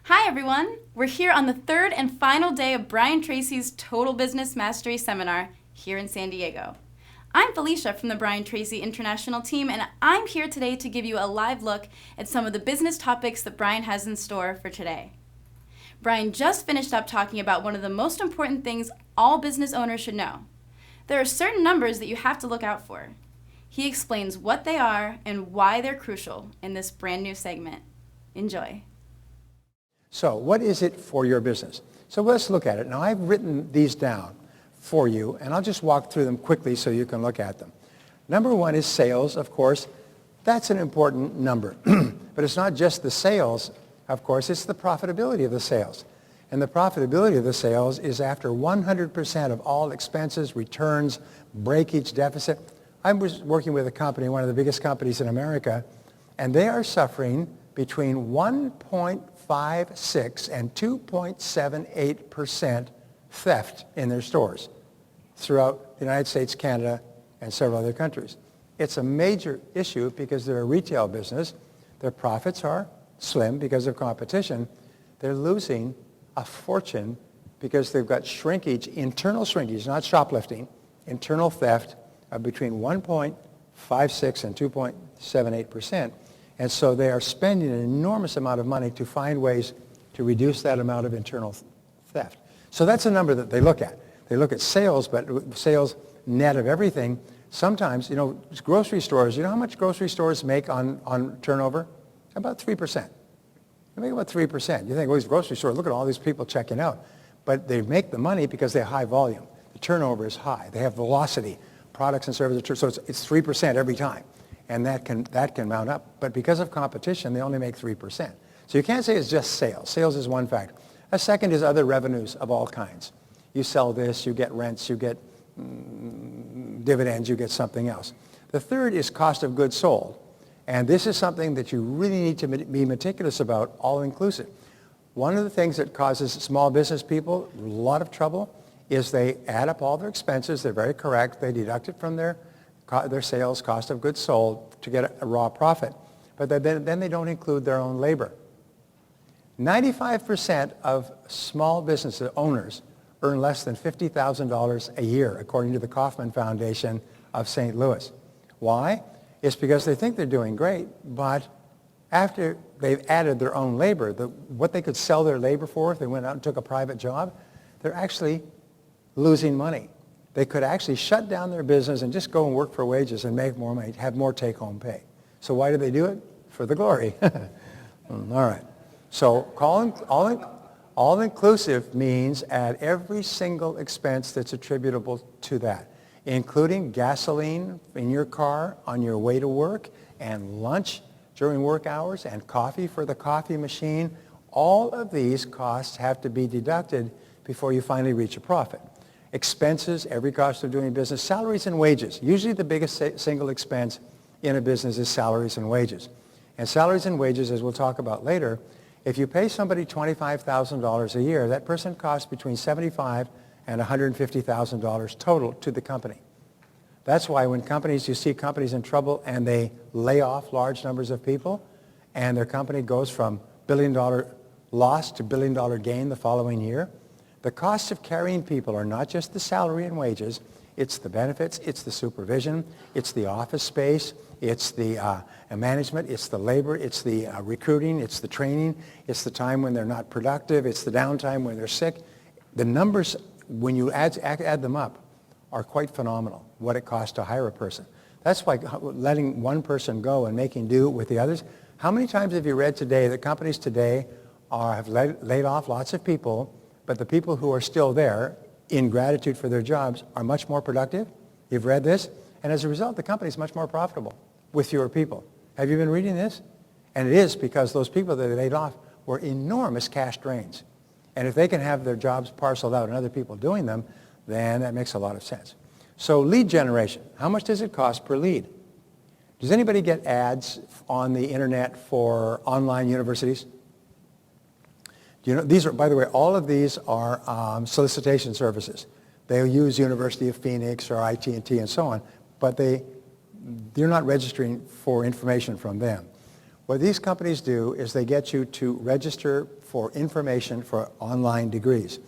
Hi everyone! We're here on the third and final day of Brian Tracy's Total Business Mastery Seminar here in San Diego. I'm Felicia from the Brian Tracy International team, and I'm here today to give you a live look at some of the business topics that Brian has in store for today. Brian just finished up talking about one of the most important things all business owners should know. There are certain numbers that you have to look out for. He explains what they are and why they're crucial in this brand new segment. Enjoy. So what is it for your business? So let's look at it. Now I've written these down for you, and I'll just walk through them quickly so you can look at them. Number one is sales, of course. That's an important number. But it's not just the sales, of course, it's the profitability of the sales. And the profitability of the sales is after 100% of all expenses, returns, breakage, deficit. I was working with a company, one of the biggest companies in America, and they are suffering between 1.56 and 2.78% theft in their stores throughout the United States, Canada, and several other countries. It's a major issue because they're a retail business. Their profits are slim because of competition. They're losing a fortune because they've got shrinkage, internal shrinkage, not shoplifting, internal theft of between 1.56 and 2.78%. And so they are spending an enormous amount of money to find ways to reduce that amount of internal theft. So that's a number that they look at. They look at sales, but sales net of everything. Sometimes, grocery stores, you know how much grocery stores make on turnover? About 3%. They make about 3%. You think, well, these grocery stores, look at all these people checking out. But they make the money because they have high volume. The turnover is high. They have velocity, products and services. So it's 3% every time. And that can mount up. But because of competition, they only make 3%. So you can't say it's just sales. Sales is one factor. A second is other revenues of all kinds. You sell this, you get rents, you get dividends, you get something else. The third is cost of goods sold. And this is something that you really need to be meticulous about, all-inclusive. One of the things that causes small business people a lot of trouble is they add up all their expenses. They're very correct. They deduct it from their sales, cost of goods sold, to get a raw profit. But then they don't include their own labor. 95% of small business owners earn less than $50,000 a year, according to the Kauffman Foundation of St. Louis. Why? It's because they think they're doing great, but after they've added their own labor, what they could sell their labor for if they went out and took a private job, they're actually losing money. They could actually shut down their business and just go and work for wages and make more money, have more take-home pay. So why do they do it? For the glory. All right. So all-inclusive means add every single expense that's attributable to that, including gasoline in your car on your way to work, and lunch during work hours, and coffee for the coffee machine. All of these costs have to be deducted before you finally reach a profit. Expenses, every cost of doing business, salaries and wages. Usually the biggest single expense in a business is salaries and wages. And salaries and wages, as we'll talk about later, if you pay somebody $25,000 a year, that person costs between $75,000 and $150,000 total to the company. That's why when you see companies in trouble and they lay off large numbers of people, and their company goes from billion-dollar loss to billion-dollar gain the following year, the costs of carrying people are not just the salary and wages, it's the benefits, it's the supervision, it's the office space, it's the management, it's the labor, it's the recruiting, it's the training, it's the time when they're not productive, it's the downtime when they're sick. The numbers, when you add them up, are quite phenomenal, what it costs to hire a person. That's why letting one person go and making do with the others. How many times have you read today that companies today have laid off lots of people, but the people who are still there, in gratitude for their jobs, are much more productive? You've read this? And as a result, the company is much more profitable with fewer people. Have you been reading this? And it is because those people that they laid off were enormous cash drains. And if they can have their jobs parceled out and other people doing them, then that makes a lot of sense. So lead generation. How much does it cost per lead? Does anybody get ads on the internet for online universities? These are, by the way, all of these are solicitation services. They'll use University of Phoenix or IT&T and so on, but they're not registering for information from them. What these companies do is they get you to register for information for online degrees.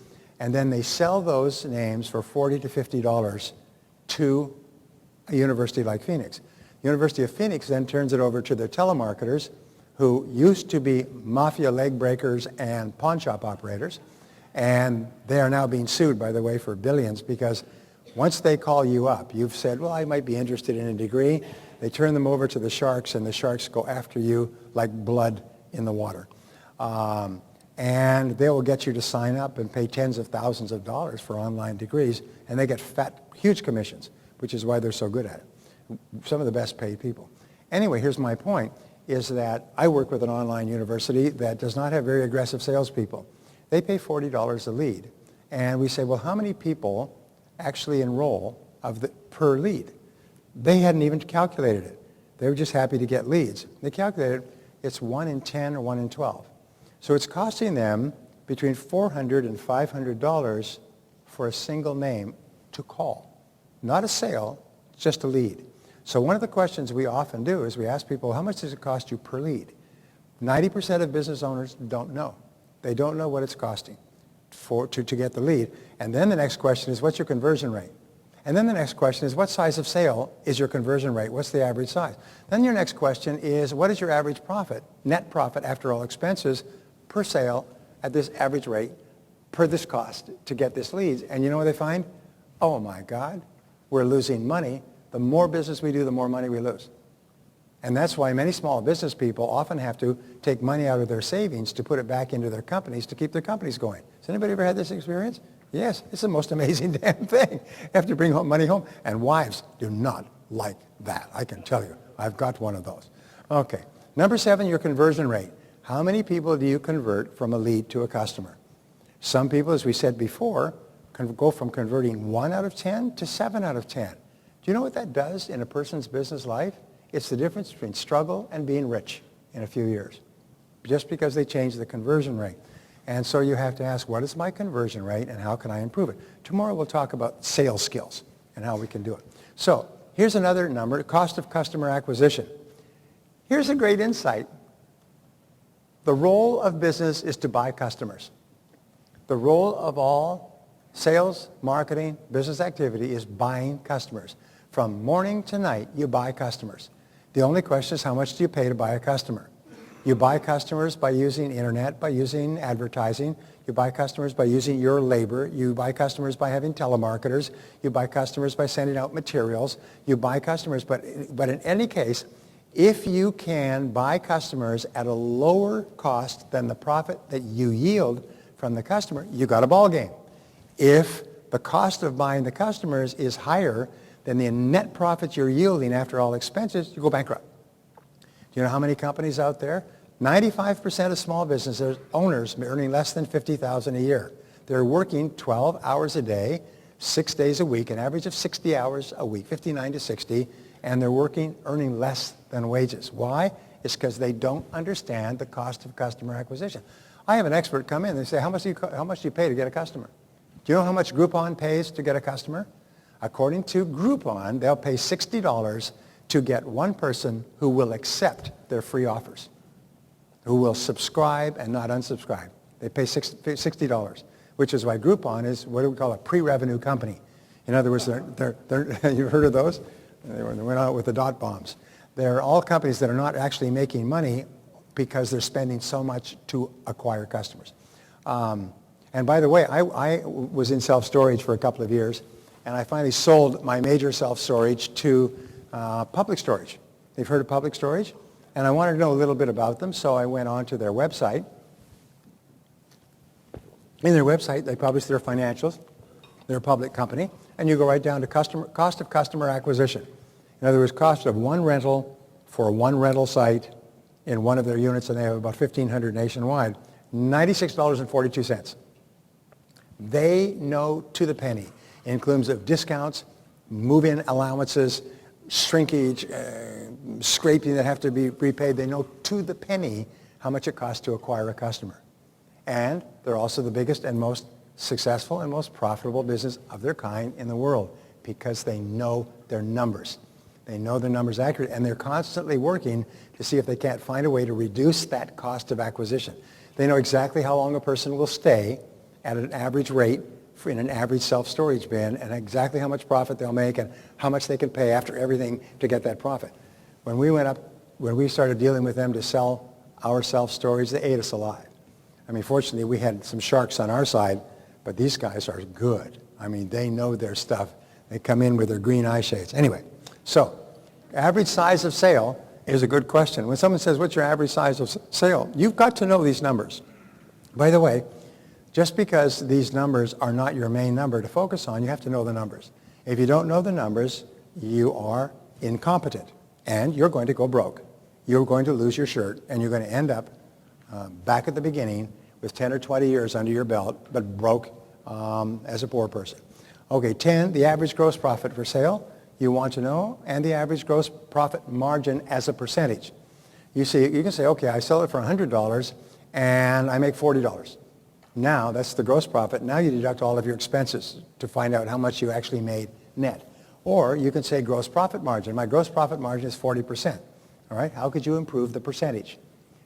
And then they sell those names for $40 to $50 to a university like Phoenix. The University of Phoenix then turns it over to their telemarketers, who used to be mafia leg breakers and pawn shop operators. And they are now being sued, by the way, for billions, because once they call you up, you've said, well, I might be interested in a degree. They turn them over to the sharks, and the sharks go after you like blood in the water. And they will get you to sign up and pay tens of thousands of dollars for online degrees, and they get huge commissions, which is why they're so good at it. Some of the best paid people. Anyway, here's my point, is that I work with an online university that does not have very aggressive salespeople. They pay $40 a lead. And we say, well, how many people actually enroll per lead? They hadn't even calculated it. They were just happy to get leads. They calculated it's 1 in 10 or 1 in 12. So it's costing them between $400 and $500 for a single name to call. Not a sale, just a lead. So one of the questions we often do is we ask people, how much does it cost you per lead? 90% of business owners don't know. They don't know what it's costing to get the lead. And then the next question is, what's your conversion rate? And then the next question is, what size of sale is your conversion rate? What's the average size? Then your next question is, what is your average profit, net profit after all expenses, per sale at this average rate, per this cost to get this leads? And you know what they find? Oh my God, we're losing money. The more business we do, the more money we lose. And that's why many small business people often have to take money out of their savings to put it back into their companies to keep their companies going. Has anybody ever had this experience? Yes, it's the most amazing damn thing. You have to bring money home. And wives do not like that, I can tell you. I've got one of those. Okay. Number 7, your conversion rate. How many people do you convert from a lead to a customer? Some people, as we said before, can go from converting 1 out of 10 to 7 out of 10. Do you know what that does in a person's business life? It's the difference between struggle and being rich in a few years, just because they change the conversion rate. And so you have to ask, what is my conversion rate and how can I improve it? Tomorrow we'll talk about sales skills and how we can do it. So here's another number, cost of customer acquisition. Here's a great insight. The role of business is to buy customers. The role of all sales, marketing, business activity is buying customers. From morning to night, you buy customers. The only question is, how much do you pay to buy a customer? You buy customers by using internet, by using advertising. You buy customers by using your labor. You buy customers by having telemarketers. You buy customers by sending out materials. You buy customers, but in any case, if you can buy customers at a lower cost than the profit that you yield from the customer, you got a ball game. If the cost of buying the customers is higher than the net profits you're yielding after all expenses, you go bankrupt. Do you know how many companies out there? 95% of small business owners are earning less than $50,000 a year. They're working 12 hours a day, 6 days a week, an average of 60 hours a week, 59 to 60, and they're earning less than wages. Why? It's because they don't understand the cost of customer acquisition. I have an expert come in and they say, how much do you pay to get a customer? Do you know how much Groupon pays to get a customer? According to Groupon, they'll pay $60 to get one person who will accept their free offers, who will subscribe and not unsubscribe. They pay $60, which is why Groupon is what we call a pre-revenue company. In other words, you've heard of those? They went out with the dot bombs. They're all companies that are not actually making money because they're spending so much to acquire customers. And by the way, I was in self-storage for a couple of years, and I finally sold my major self-storage to Public Storage. They've heard of Public Storage? And I wanted to know a little bit about them, so I went on to their website. In their website, they publish their financials. They're a public company. And you go right down to cost of customer acquisition. In other words, cost of one rental for one rental site in one of their units, and they have about 1,500 nationwide, $96.42. They know to the penny, in terms of discounts, move-in allowances, shrinkage, scraping that have to be repaid. They know to the penny how much it costs to acquire a customer. And they're also the biggest and most successful and most profitable business of their kind in the world because they know their numbers. They know the numbers accurate, and they're constantly working to see if they can't find a way to reduce that cost of acquisition. They know exactly how long a person will stay at an average rate in an average self-storage bin, and exactly how much profit they'll make and how much they can pay after everything to get that profit. When we started dealing with them to sell our self-storage, they ate us alive. I mean, fortunately, we had some sharks on our side, but these guys are good. I mean, they know their stuff. They come in with their green eye shades. Anyway, so average size of sale is a good question. When someone says, what's your average size of sale? You've got to know these numbers. By the way, just because these numbers are not your main number to focus on, you have to know the numbers. If you don't know the numbers, you are incompetent, and you're going to go broke. You're going to lose your shirt, and you're going to end up back at the beginning with 10 or 20 years under your belt, but broke as a poor person. Okay, 10, the average gross profit for sale, you want to know, and the average gross profit margin as a percentage. You see, you can say, okay, I sell it for $100, and I make $40. Now, that's the gross profit. Now you deduct all of your expenses to find out how much you actually made net. Or you can say gross profit margin. My gross profit margin is 40%. All right, how could you improve the percentage?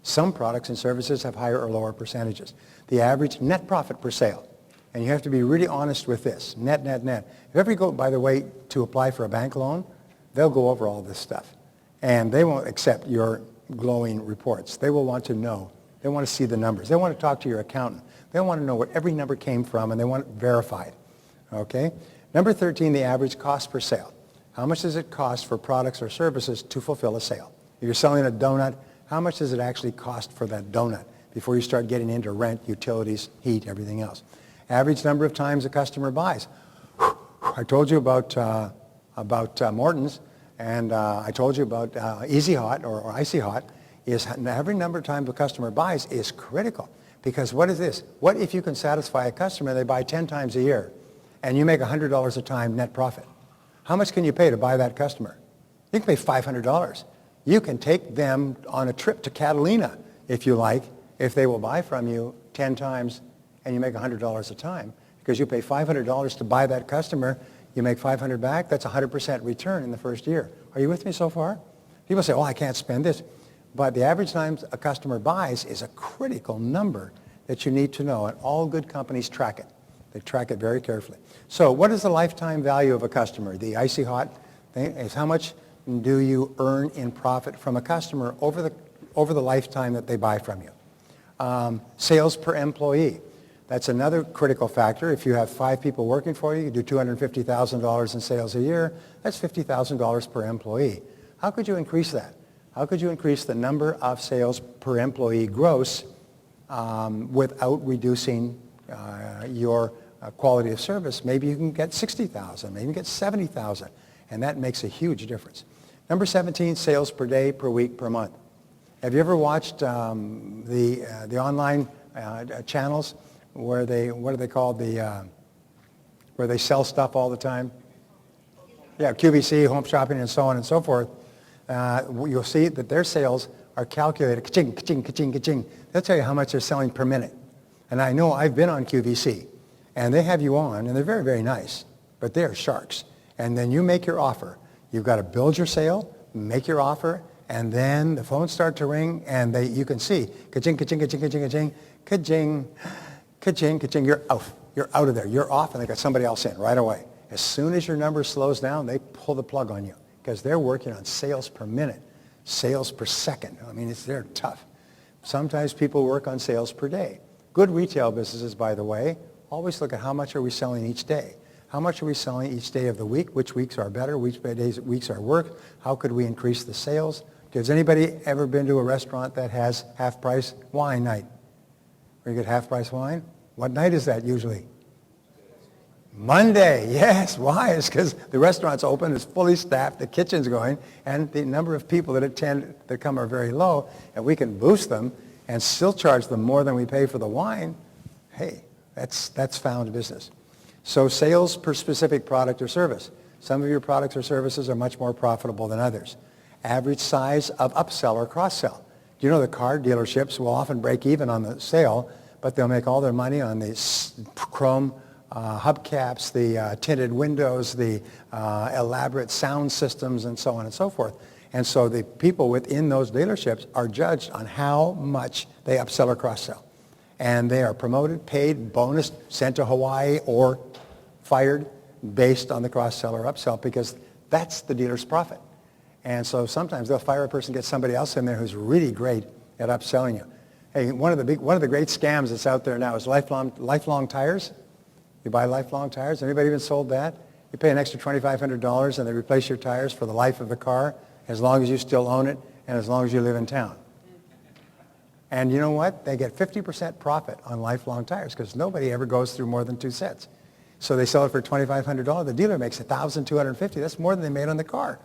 Some products and services have higher or lower percentages. The average net profit per sale. And you have to be really honest with this. Net, net, net. If ever you go, by the way, to apply for a bank loan, they'll go over all this stuff. And they won't accept your glowing reports. They will want to know. They want to see the numbers. They want to talk to your accountant. They want to know where every number came from, and they want it verified. Okay? Number 13, the average cost per sale. How much does it cost for products or services to fulfill a sale? If you're selling a donut, how much does it actually cost for that donut before you start getting into rent, utilities, heat, everything else? Average number of times a customer buys. I told you about Morton's, and I told you about Easy Hot or Icy Hot. Every number of times a customer buys is critical. Because what is this? What if you can satisfy a customer, they buy 10 times a year, and you make $100 a time net profit? How much can you pay to buy that customer? You can pay $500. You can take them on a trip to Catalina, if you like, if they will buy from you 10 times and you make $100 a time. Because you pay $500 to buy that customer, you make $500 back, that's 100% return in the first year. Are you with me so far? People say, oh, I can't spend this. But the average time a customer buys is a critical number that you need to know, and all good companies track it. They track it very carefully. So what is the lifetime value of a customer? The Icy Hot thing is how much do you earn in profit from a customer over the lifetime that they buy from you. Sales per employee. That's another critical factor. If you have 5 people working for you, you do $250,000 in sales a year, that's $50,000 per employee. How could you increase that? How could you increase the number of sales per employee gross without reducing your quality of service? Maybe you can get 60,000, maybe you can get 70,000, and that makes a huge difference. Number 17, sales per day, per week, per month. Have you ever watched the online channels where what are they called, where they sell stuff all the time? Yeah, QVC, Home Shopping, and so on and so forth. You'll see that their sales are calculated, ka-ching, ka-ching, ka-ching, ka-ching. They'll tell you how much they're selling per minute. And I know I've been on QVC, and they have you on, and they're very, very nice, but they're sharks. And then you make your offer. You've got to build your sale, make your offer, and then the phones start to ring, and you can see, ka-ching, ka-ching, ka-ching, ka-ching, ka-ching, ka-ching, ka-ching, ka-ching, you're out. You're out of there. You're off, and they got somebody else in right away. As soon as your number slows down, they pull the plug on you because they're working on sales per minute, sales per second. I mean, they're tough. Sometimes people work on sales per day. Good retail businesses, by the way, always look at how much are we selling each day. How much are we selling each day of the week? Which weeks are better? Which weeks are worse? How could we increase the sales? Has anybody ever been to a restaurant that has half-price wine night? Where you get half-price wine? What night is that usually? Monday, yes. Why? It's because the restaurant's open, it's fully staffed, the kitchen's going, and the number of people that come are very low, and we can boost them and still charge them more than we pay for the wine. Hey, that's found business. So sales per specific product or service. Some of your products or services are much more profitable than others. Average size of upsell or cross-sell. Do you know the car dealerships will often break even on the sale, but they'll make all their money on the chrome hubcaps, the tinted windows, the elaborate sound systems, and so on and so forth. And so the people within those dealerships are judged on how much they upsell or cross-sell. And they are promoted, paid, bonused, sent to Hawaii, or fired based on the cross-sell or upsell, because that's the dealer's profit. And so sometimes they'll fire a person, get somebody else in there who's really great at upselling you. Hey, one of the great scams that's out there now is lifelong tires. You buy lifelong tires. Anybody even sold that? You pay an extra $2,500 and they replace your tires for the life of the car, as long as you still own it and as long as you live in town. And you know what? They get 50% profit on lifelong tires because nobody ever goes through more than 2 sets. So they sell it for $2,500. The dealer makes $1,250. That's more than they made on the car.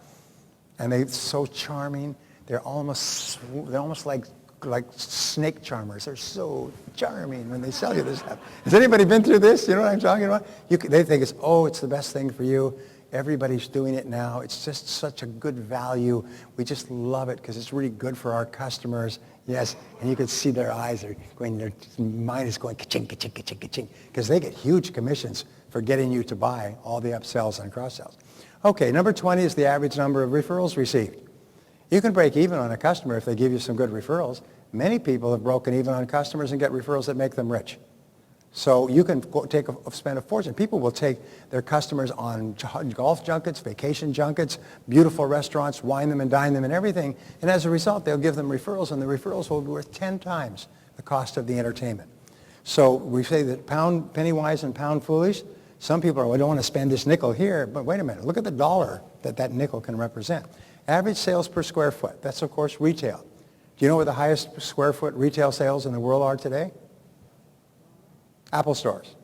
And they're so charming. They're almost like snake charmers. They're so charming when they sell you this stuff. Has anybody been through this? You know what I'm talking about? They think it's the best thing for you. Everybody's doing it now. It's just such a good value. We just love it because it's really good for our customers. Yes, and you can see their eyes are going, their mind is going ka-ching, ka-ching, ka-ching, ka-ching, because they get huge commissions for getting you to buy all the upsells and cross-sells. Okay, number 20 is the average number of referrals received. You can break even on a customer if they give you some good referrals. Many people have broken even on customers and get referrals that make them rich. So you can spend a fortune. People will take their customers on golf junkets, vacation junkets, beautiful restaurants, wine them and dine them and everything. And as a result, they'll give them referrals, and the referrals will be worth 10 times the cost of the entertainment. So we say that penny wise and pound foolish. Some people are, well, I don't want to spend this nickel here. But wait a minute. Look at the dollar that nickel can represent. Average sales per square foot. That's, of course, retail. Do you know where the highest square foot retail sales in the world are today? Apple stores.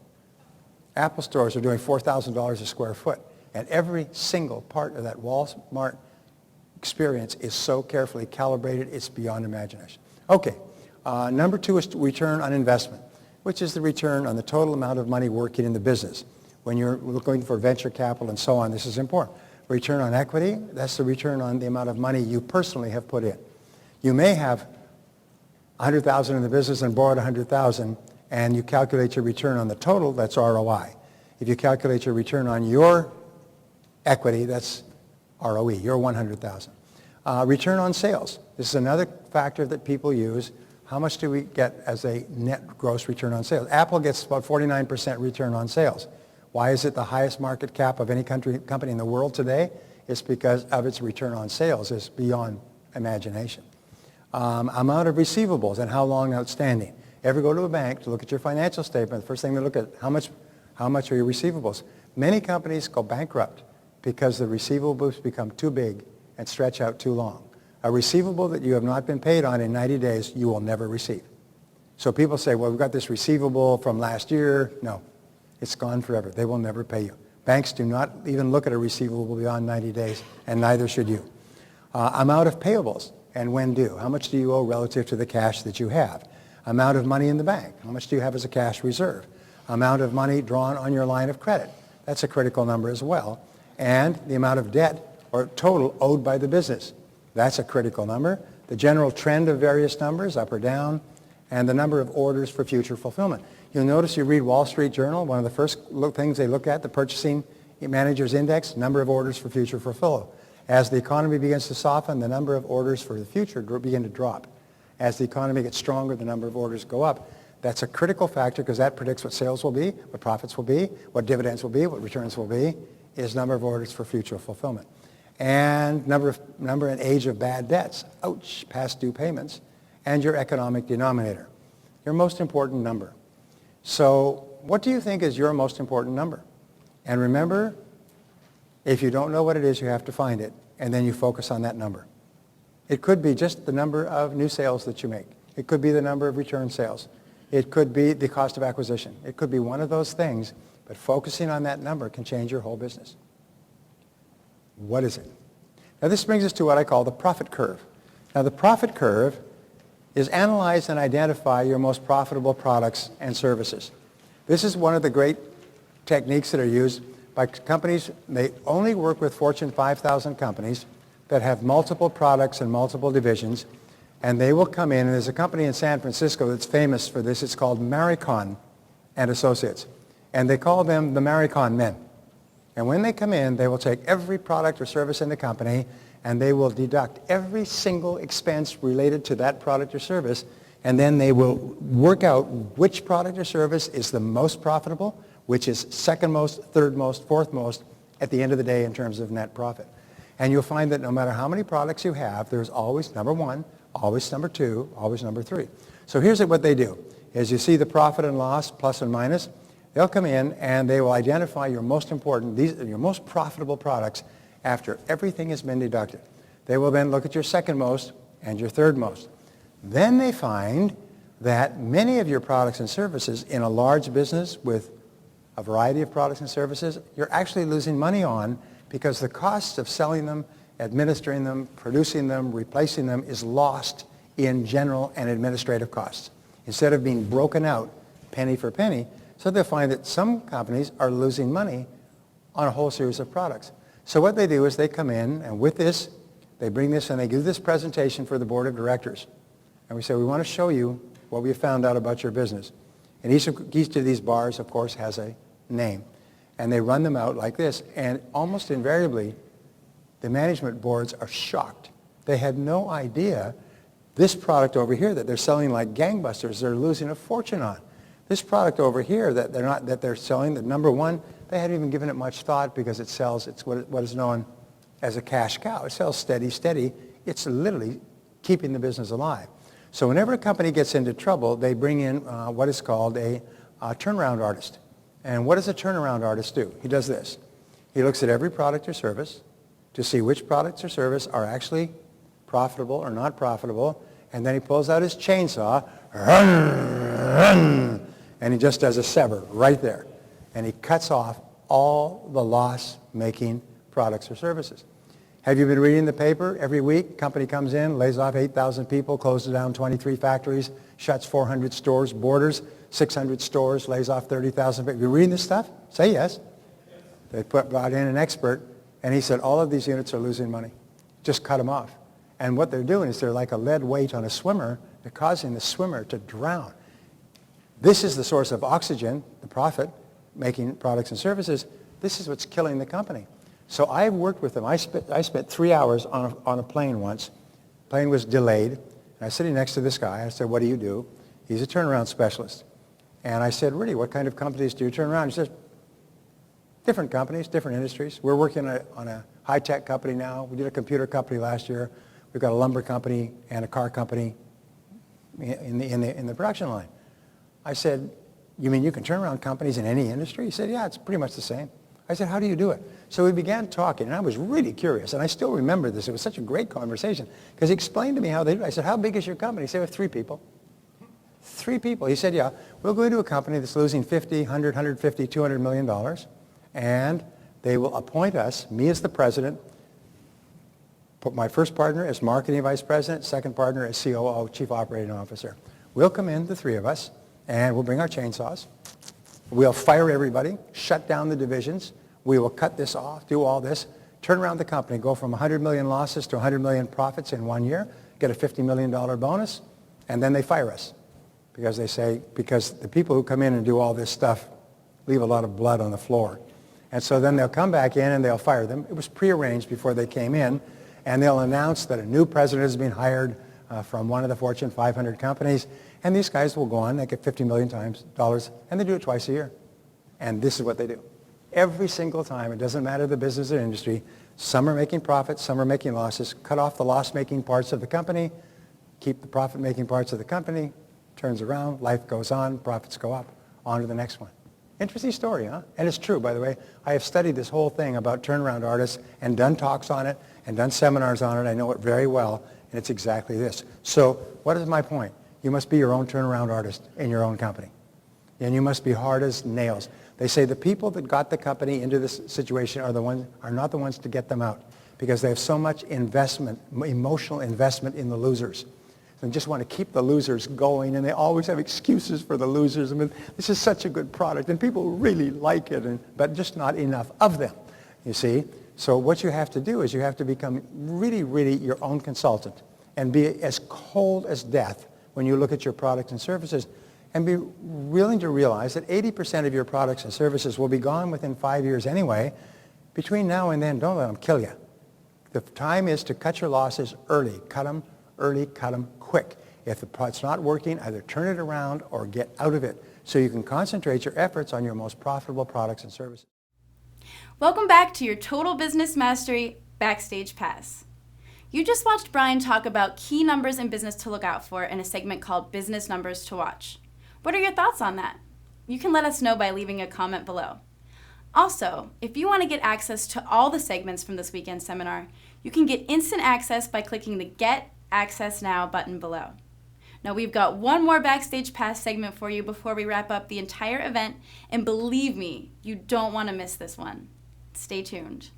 Apple stores are doing $4,000 a square foot. And every single part of that Walmart experience is so carefully calibrated, it's beyond imagination. Okay, number 2 is return on investment, which is the return on the total amount of money working in the business. When you're looking for venture capital and so on, this is important. Return on equity, that's the return on the amount of money you personally have put in. You may have $100,000 in the business and borrowed $100,000, and you calculate your return on the total, that's ROI. If you calculate your return on your equity, that's ROE, your $100,000. Return on sales. This is another factor that people use. How much do we get as a net gross return on sales? Apple gets about 49% return on sales. Why is it the highest market cap of any company in the world today? It's because of its return on sales. It's beyond imagination. Amount of receivables and how long outstanding. Ever go to a bank to look at your financial statement, the first thing they look at, how much are your receivables? Many companies go bankrupt because the receivables become too big and stretch out too long. A receivable that you have not been paid on in 90 days, you will never receive. So people say, well, we've got this receivable from last year. No, it's gone forever. They will never pay you. Banks do not even look at a receivable beyond 90 days, and neither should you. Amount of payables and when due. How much do you owe relative to the cash that you have? Amount of money in the bank. How much do you have as a cash reserve? Amount of money drawn on your line of credit. That's a critical number as well. And the amount of debt or total owed by the business. That's a critical number. The general trend of various numbers, up or down, and the number of orders for future fulfillment. You'll notice you read Wall Street Journal, one of the first things they look at, the Purchasing Managers Index, number of orders for future fulfillment. As the economy begins to soften, the number of orders for the future begin to drop. As the economy gets stronger, the number of orders go up. That's a critical factor because that predicts what sales will be, what profits will be, what dividends will be, what returns will be, is number of orders for future fulfillment. And number and age of bad debts, ouch, past due payments, and your economic denominator, your most important number. So what do you think is your most important number? And remember, if you don't know what it is, you have to find it, and then you focus on that number. It could be just the number of new sales that you make. It could be the number of return sales. It could be the cost of acquisition. It could be one of those things, but focusing on that number can change your whole business. What is it? Now this brings us to what I call the profit curve. Now the profit curve is analyze and identify your most profitable products and services. This is one of the great techniques that are used by companies. They only work with Fortune 5,000 companies that have multiple products and multiple divisions, and they will come in, and there's a company in San Francisco that's famous for this. It's called Maricon and Associates. And they call them the Maricon men. And when they come in, they will take every product or service in the company, and they will deduct every single expense related to that product or service, and then they will work out which product or service is the most profitable, which is second most, third most, fourth most at the end of the day in terms of net profit. And you'll find that no matter how many products you have, there's always number one, always number two, always number three. So here's what they do. As you see the profit and loss, plus and minus, they'll come in and they will identify your most important, your most profitable products after everything has been deducted. They will then look at your second most and your third most. Then they find that many of your products and services in a large business with a variety of products and services, you're actually losing money on because the costs of selling them, administering them, producing them, replacing them is lost in general and administrative costs instead of being broken out penny for penny. So they'll find that some companies are losing money on a whole series of products. So what they do is they come in, and with this, they bring this and they give this presentation for the board of directors. And we say, we want to show you what we found out about your business. And each of these bars, of course, has a name. And they run them out like this. And almost invariably, the management boards are shocked. They had no idea this product over here that they're selling like gangbusters, they're losing a fortune on. This product over here that they're selling, the number one, they hadn't even given it much thought because it's what is known as a cash cow. It sells steady. It's literally keeping the business alive. So whenever a company gets into trouble, they bring in what is called a turnaround artist. And what does a turnaround artist do? He does this. He looks at every product or service to see which products or service are actually profitable or not profitable, and then he pulls out his chainsaw, and he just does a sever right there. And he cuts off all the loss-making products or services. Have you been reading the paper every week? Company comes in, lays off 8,000 people, closes down 23 factories, shuts 400 stores, borders 600 stores, lays off 30,000 people. You reading this stuff? Say yes. They brought in an expert, and he said all of these units are losing money. Just cut them off. And what they're doing is they're like a lead weight on a swimmer. They're causing the swimmer to drown. This is the source of oxygen, the profit, making products and services. This is what's killing the company. So I've worked with them. I spent 3 hours on a plane once. Plane was delayed. And I was sitting next to this guy. I said, what do you do? He's a turnaround specialist. And I said, really, what kind of companies do you turn around? He says, different companies, different industries. We're working on a high-tech company now. We did a computer company last year. We've got a lumber company and a car company in the production line. I said, you mean you can turn around companies in any industry? He said, yeah, it's pretty much the same. I said, how do you do it? So we began talking, and I was really curious, and I still remember this. It was such a great conversation, because he explained to me how they do it. I said, how big is your company? He said, we have 3 people. 3 people. He said, yeah, we'll go into a company that's losing $50, $100, $150, $200 million, and they will appoint us, me as the president, put my first partner as marketing vice president, second partner as COO, chief operating officer. We'll come in, the 3 of us, and we'll bring our chainsaws. We'll fire everybody, shut down the divisions. We will cut this off, do all this, turn around the company, go from 100 million losses to 100 million profits in 1 year, get a $50 million bonus, and then they fire us. Because they say, because the people who come in and do all this stuff leave a lot of blood on the floor. And so then they'll come back in and they'll fire them. It was prearranged before they came in, and they'll announce that a new president has been hired from one of the Fortune 500 companies, and these guys will go on, they get $50 million, and they do it twice a year. And this is what they do. Every single time, it doesn't matter the business or industry, some are making profits, some are making losses, cut off the loss-making parts of the company, keep the profit-making parts of the company, turns around, life goes on, profits go up, on to the next one. Interesting story, huh? And it's true, by the way. I have studied this whole thing about turnaround artists and done talks on it and done seminars on it. I know it very well, and it's exactly this. So what is my point? You must be your own turnaround artist in your own company. And you must be hard as nails. They say the people that got the company into this situation are not the ones to get them out, because they have so much investment, emotional investment in the losers. They just want to keep the losers going, and they always have excuses for the losers. I mean, this is such a good product, and people really like it, but just not enough of them, you see. So what you have to do is you have to become really, really your own consultant and be as cold as death when you look at your products and services. and be willing to realize that 80% of your products and services will be gone within 5 years anyway. Between now and then, don't let them kill you. The time is to cut your losses early. Cut them early, cut them quick. If it's not working, either turn it around or get out of it so you can concentrate your efforts on your most profitable products and services. Welcome back to your Total Business Mastery Backstage Pass. You just watched Brian talk about key numbers in business to look out for in a segment called Business Numbers to Watch. What are your thoughts on that? You can let us know by leaving a comment below. Also, if you want to get access to all the segments from this weekend seminar, you can get instant access by clicking the Get Access Now button below. Now we've got one more Backstage Pass segment for you before we wrap up the entire event, and believe me, you don't want to miss this one. Stay tuned.